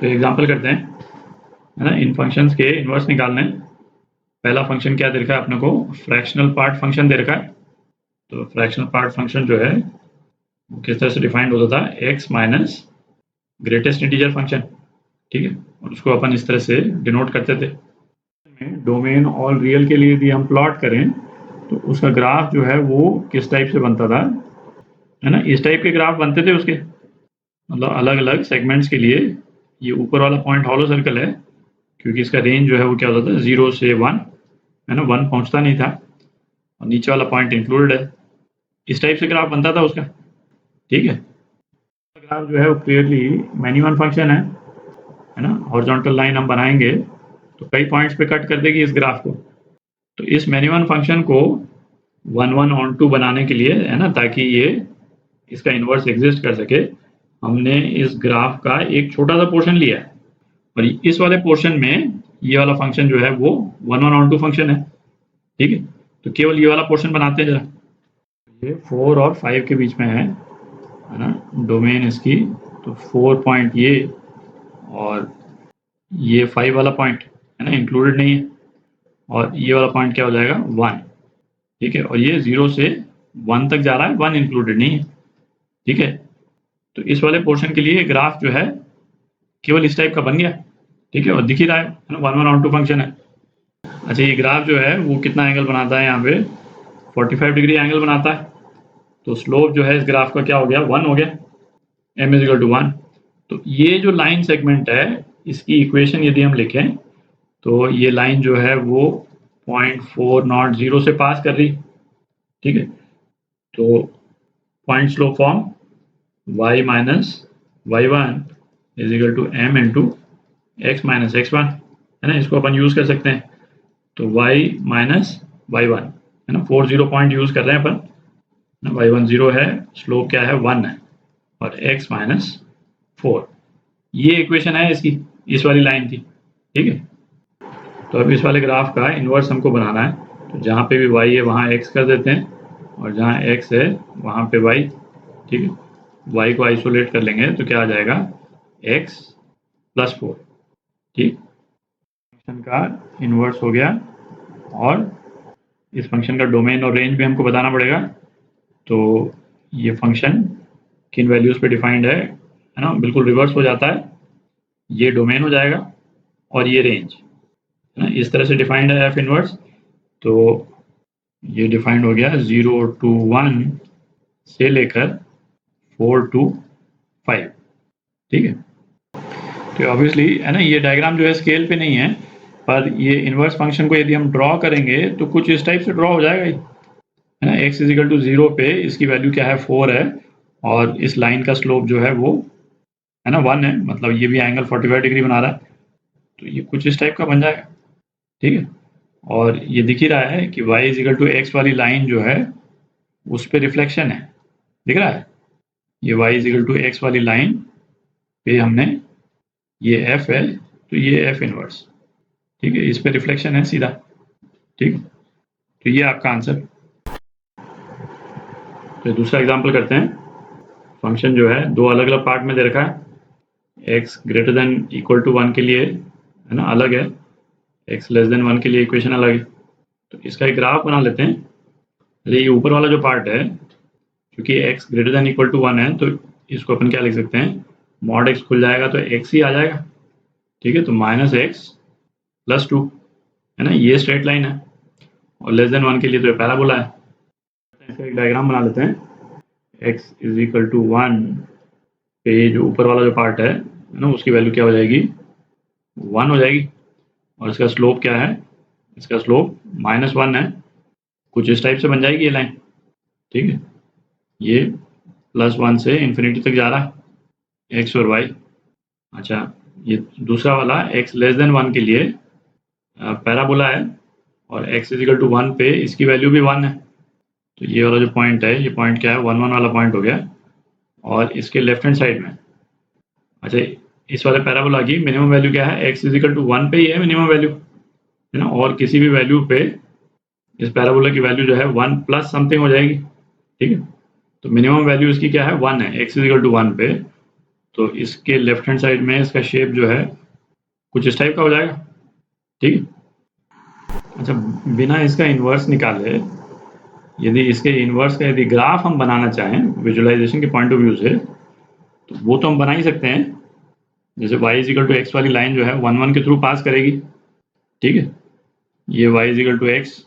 तो एग्जांपल करते हैं, है ना। इन फंक्शंस के इन्वर्स निकालने। पहला फंक्शन क्या दे रखा है अपने को, फ्रैक्शनल पार्ट फंक्शन दे रखा है। तो फ्रैक्शनल पार्ट फंक्शन जो है वो किस तरह से डिफाइंड होता था, x minus greatest integer function, ठीक है। और उसको अपन इस तरह से डिनोट करते थे। डोमेन ऑल रियल के लिए यदि हम प्लॉट करें तो उसका ग्राफ जो है वो किस टाइप से बनता था, है ना। इस टाइप के ग्राफ बनते थे उसके, मतलब अलग अलग सेगमेंट्स के लिए। ये ऊपर वाला पॉइंट हॉलो सर्कल है क्योंकि इसका रेंज जो है वो क्या होता था, 0 से 1, है ना। 1 पहुंचता नहीं था, और नीचे वाला पॉइंट इंक्लूडेड है। इस टाइप से ग्राफ बनता था उसका, ठीक है। ग्राफ जो है वो क्लियरली मैन्यूअन फंक्शन है ना। हॉरिजॉन्टल लाइन हम बनाएंगे तो कई पॉइंट्स पे कट कर देगी इस ग्राफ को। तो इस मैन्यूअन फंक्शन को 1 1 ऑन 2 बनाने के लिए, है ना, ताकि ये इसका इन्वर्स एग्जिस्ट कर सके, हमने इस ग्राफ का एक छोटा सा पोर्शन लिया है। और इस वाले पोर्शन में ये वाला फंक्शन जो है वो 1 1 ऑन 2 फंक्शन है, ठीक है। तो केवल ये वाला पोर्शन बनाते हैं जरा। ये 4 और 5 के बीच में है ना, डोमेन इसकी। तो 4 पॉइंट ये, और ये 5 वाला पॉइंट, है ना, इंक्लूडेड नहीं है। और ये वाला पॉइंट क्या हो जाएगा, 1, ठीक है। और ये 0 से 1 तक जा रहा है, 1 इंक्लूडेड नहीं है, ठीक है। तो इस वाले पोर्शन के लिए ग्राफ जो है केवल इस टाइप का बन गया, ठीक है। और दिख ही रहा है ना, 1 1 ऑन 2 फंक्शन है। अच्छा, ये ग्राफ जो है वो कितना एंगल बनाता है, यहाँ पे 45 डिग्री एंगल बनाता है। तो स्लोप जो है इस ग्राफ का क्या हो गया, 1 हो गया, m इज इक्वल टू 1। तो ये जो लाइन सेगमेंट है इसकी इक्वेशन यदि हम लिखें तो ये लाइन जो है वो 0.400 से पास कर रही, ठीक है। तो point slope form y minus y1 is equal to m into x minus x1, है ना। इसको अपन यूज कर सकते हैं। तो y माइनस y1, है ना, 40 पॉइंट यूज कर रहे हैं अपन, y1 0 है, स्लोप क्या है 1 है, और x माइनस 4। ये इक्वेशन है इसकी, इस वाली लाइन की, ठीक है। तो अब इस वाले ग्राफ का इन्वर्स हमको बनाना है। तो जहाँ पे भी y है वहाँ x कर देते हैं, और जहाँ x है वहाँ पे y, ठीक है। y को आइसोलेट कर लेंगे तो क्या आ जाएगा, x प्लस 4, ठीक। फंक्शन का इन्वर्स हो गया, और इस फंक्शन का डोमेन और रेंज भी हमको बताना पड़ेगा। तो ये फंक्शन किन वैल्यूज़ पे डिफाइंड है ना, बिल्कुल रिवर्स हो जाता है। ये डोमेन हो जाएगा और ये रेंज, है ना, इस तरह से डिफाइंड है एफ इनवर्स। तो ये डिफाइंड हो गया 0 to 1 से लेकर 4 to 5, ठीक है। तो ऑब्वियसली, है ना, ये डायग्राम जो है स्केल पे नहीं है, पर ये इनवर्स फंक्शन को यदि हम ड्रॉ करेंगे तो कुछ इस टाइप से ड्रॉ हो जाएगा ही, है ना। x इज इक्वल टू 0 पे इसकी वैल्यू क्या है, 4 है, और इस लाइन का स्लोप जो है वो, है ना, 1 है, मतलब ये भी एंगल 45 डिग्री बना रहा है। तो ये कुछ इस टाइप का बन जाएगा, ठीक है। और ये दिख ही रहा है कि y is equal to x वाली लाइन जो है उस पर रिफ्लेक्शन है, दिख रहा है। ये y is equal to x वाली लाइन पे हमने, ये f है तो ये f इनवर्स, ठीक है, इस पे रिफ्लेक्शन है सीधा, ठीक। तो ये आपका आंसर। तो दूसरा एग्जांपल करते हैं। फंक्शन जो है दो अलग अलग पार्ट में दे रखा है। x greater than equal to 1 के लिए, है ना, अलग है, x लेस देन 1 के लिए इक्वेशन अलग है। तो इसका एक ग्राफ बना लेते हैं। ये ऊपर वाला जो पार्ट है, क्योंकि x greater than equal to 1 है, तो इसको अपन क्या लिख सकते हैं, मॉड x खुल जाएगा तो x ही आ जाएगा, ठीक है। तो माइनस एक्स प्लस 2, है ना, ये स्ट्रेट लाइन है, और लेस देन 1 के लिए तो ये पैराबोला है। इसका एक डायग्राम बना लेते हैं। x इज इक्वल टू 1 पे जो ऊपर वाला जो पार्ट है ना, उसकी वैल्यू क्या हो जाएगी, 1 हो जाएगी। और इसका स्लोप क्या है, इसका स्लोप -1 है, कुछ इस टाइप से बन जाएगी ये लाइन, ठीक है। ये +1 से इन्फिनिटी तक जा रहा है, x और y। अच्छा, ये दूसरा वाला x लेस देन 1 के लिए पैराबोला है, और x इज इक्वल टू 1 पे इसकी वैल्यू भी 1 है। तो ये वाला जो पॉइंट है, ये पॉइंट क्या है, 1 1 वाला पॉइंट हो गया। और इसके लेफ्ट हैंड साइड में, अच्छा, इस वाले पैराबोला की मिनिमम वैल्यू क्या है, x इज इक्वल टू 1 पे ही है मिनिमम वैल्यू, है ना। और किसी भी वैल्यू पे इस पैराबोला की वैल्यू जो है 1 प्लस समथिंग हो जाएगी, ठीक है। तो मिनिमम वैल्यू इसकी क्या है, 1 है, x इज इक्वल टू 1 पे। तो इसके लेफ्ट हैंड साइड में इसका शेप जो है कुछ इस टाइप का हो जाएगा। ठीक है। अच्छा, बिना इसका इन्वर्स निकाले यदि इसके इन्वर्स का यदि ग्राफ हम बनाना चाहें विजुअलाइजेशन के पॉइंट ऑफ व्यू से, तो वो तो हम बना ही सकते हैं। जैसे y इजिकल टू एक्स वाली लाइन जो है 1 1 के थ्रू पास करेगी। ठीक है, ये y इजिकल टू एक्स,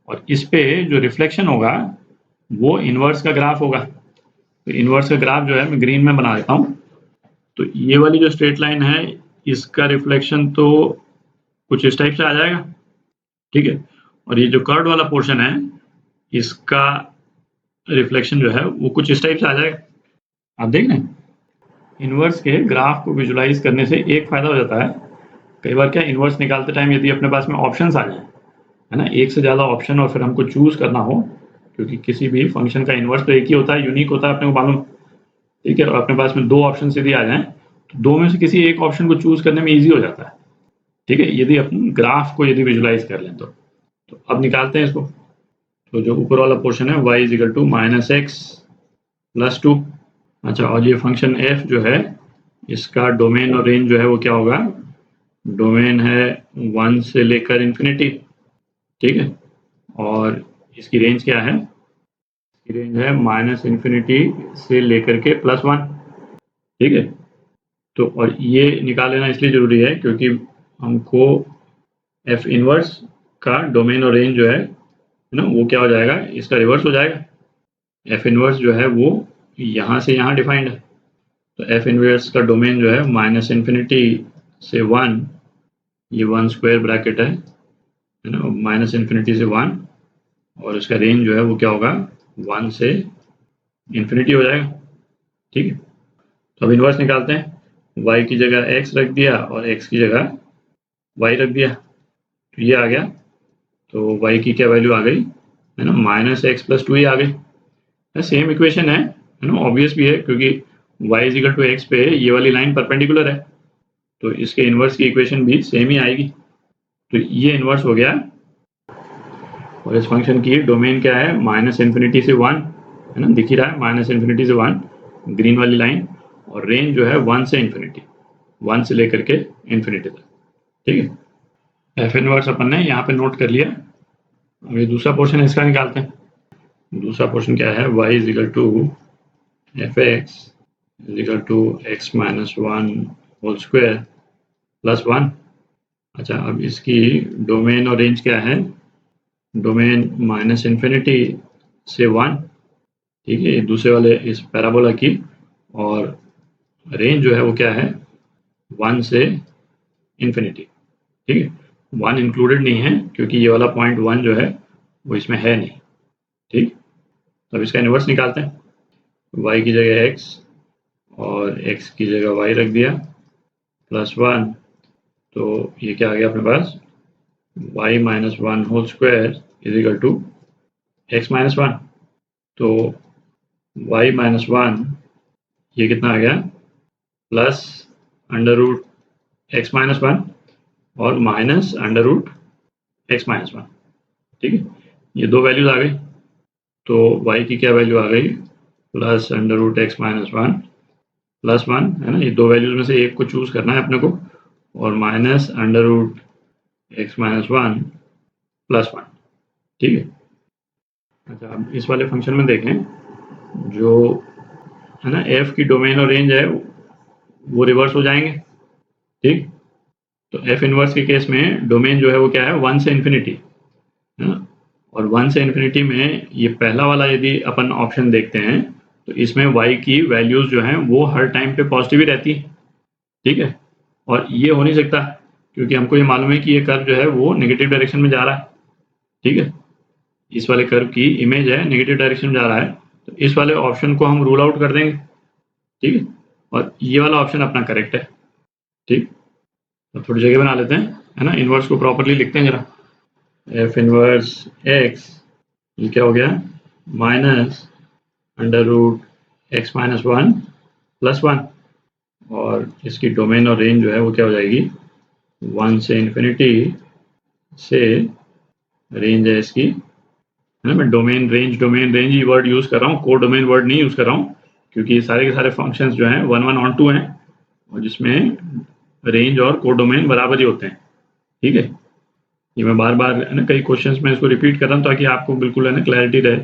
और इस पे जो रिफ्लेक्शन होगा वो इन्वर्स का ग्राफ होगा। तो इन्वर्स का ग्राफ जो है मैं ग्रीन में बना देता हूँ। तो ये वाली जो स्ट्रेट लाइन है इसका रिफ्लेक्शन तो कुछ इस टाइप से आ जाएगा। ठीक है, और ये जो कर्व वाला पोर्शन है इसका रिफ्लेक्शन जो है वो कुछ इस टाइप से आ जाएगा। आप देख रहे हैं, इन्वर्स के ग्राफ को विजुलाइज करने से एक फायदा हो जाता है। कई बार क्या इन्वर्स निकालते टाइम यदि अपने पास में ऑप्शंस आ जाए, है ना, एक से ज़्यादा ऑप्शन, और फिर हमको चूज करना हो, क्योंकि किसी भी फंक्शन का इन्वर्स तो एक ही होता है, यूनिक होता है, अपने को मालूम। ठीक है, और अपने पास में 2 ऑप्शन यदि आ जाएं तो 2 में से किसी एक ऑप्शन को चूज करने में ईजी हो जाता है। ठीक है, यदि अपन ग्राफ को यदि विजुलाइज कर लें तो अब निकालते हैं इसको। तो जो ऊपर वाला पोर्शन है y इजिकल टू -x + 2। अच्छा, और ये फंक्शन f जो है इसका डोमेन और रेंज जो है वो क्या होगा? डोमेन है 1 से लेकर इन्फिनिटी। ठीक है, और इसकी रेंज क्या है? इसकी रेंज है -इन्फिनिटी से लेकर के +1। ठीक है, तो और ये निकाल लेना इसलिए जरूरी है क्योंकि हमको f इनवर्स का डोमेन और रेंज जो है ना वो क्या हो जाएगा, इसका रिवर्स हो जाएगा। f इनवर्स जो है वो यहाँ से यहाँ डिफाइंड है। तो f इनवर्स का डोमेन जो है -इन्फिनिटी से 1, ये 1 स्क्वायर ब्रैकेट है ना, -इन्फिनिटी से 1, और इसका रेंज जो है वो क्या होगा, 1 से इन्फिनिटी हो जाएगा। ठीक है, तो अब इन्वर्स निकालते हैं। y की जगह x रख दिया और x की जगह y रख दिया, तो ये आ गया। तो y की क्या वैल्यू आ गई, है ना, -x + 2 ही आ गई। सेम इक्वेशन है ना, ऑब्वियस भी है क्योंकि y इजिकल टू एक्स पे ये वाली लाइन परपेंडिकुलर है, तो इसके इन्वर्स की इक्वेशन भी सेम ही आएगी। तो ये इन्वर्स हो गया, और इस फंक्शन की डोमेन क्या है, -इन्फिनिटी से 1, है ना, दिख ही रहा है, -इन्फिनिटी से 1 ग्रीन वाली लाइन, और रेंज जो है 1 से इन्फिनिटी, 1 से लेकर के इन्फिनिटी तक। ठीक है, एफ इनवर्स अपन ने यहाँ पे नोट कर लिया। अब ये दूसरा पोर्शन है, इसका निकालते हैं। दूसरा पोर्शन क्या है, y is equal to f(x) is equal to x - 1 whole square + 1। अच्छा, अब इसकी डोमेन और रेंज क्या है, डोमेन -इन्फिनिटी से 1। ठीक है, दूसरे वाले इस पैराबोला की, और रेंज जो है वो क्या है, 1 से इन्फिनिटी। ठीक है, 1 इंक्लूडेड नहीं है क्योंकि ये वाला पॉइंट 1 जो है वो इसमें है नहीं। ठीक, तो अब इसका इन्वर्स निकालते हैं। y की जगह x और x की जगह y रख दिया +1, तो ये क्या आ गया अपने पास, y - 1 whole square is equal to x - 1। तो y - 1 ये कितना आ गया, प्लस √x - 1 और माइनस √x - 1। ठीक है, ये 2 वैल्यूज आ गई। तो y की क्या वैल्यू आ गई, प्लस √x - 1 +1, है ना, ये 2 वैल्यूज में से एक को चूज करना है अपने को, और माइनस √x - 1 +1। ठीक है, अच्छा, अब इस वाले फंक्शन में देखें, जो है ना f की डोमेन और रेंज है वो रिवर्स हो जाएंगे। ठीक, तो f इनवर्स के केस में डोमेन जो है वो क्या है, 1 से इन्फिनिटी, है ना, और 1 से इन्फिनिटी में ये पहला वाला यदि अपन ऑप्शन देखते हैं तो इसमें y की वैल्यूज जो हैं वो हर टाइम पे पॉजिटिव ही रहती है। ठीक है, और ये हो नहीं सकता क्योंकि हमको ये मालूम है कि ये कर्व जो है वो नेगेटिव डायरेक्शन में जा रहा है। ठीक है, इस वाले कर्व की इमेज है नेगेटिव डायरेक्शन में जा रहा है, तो इस वाले ऑप्शन को हम रूल आउट कर देंगे। ठीक है, और ये वाला ऑप्शन अपना करेक्ट है। ठीक, तो थोड़ी जगह बना लेते हैं, है ना, इन्वर्स को प्रॉपरली लिखते हैं जरा। f इनवर्स x ये क्या हो गया, -√x - 1 +1, और इसकी डोमेन और रेंज जो है वो क्या हो जाएगी, 1 से इन्फिनिटी से, रेंज है इसकी, है ना, मैं डोमेन रेंज ही वर्ड यूज कर रहा हूँ, को डोमेन वर्ड नहीं यूज कर रहा हूँ क्योंकि सारे के सारे फंक्शंस जो हैं 1 1 ऑन 2 हैं और जिसमें रेंज और कोडोमेन बराबर ही होते हैं। ठीक है, ये मैं बार बार है ना कई क्वेश्चंस में इसको रिपीट कर रहा हूँ ताकि आपको बिल्कुल है ना क्लैरिटी रहे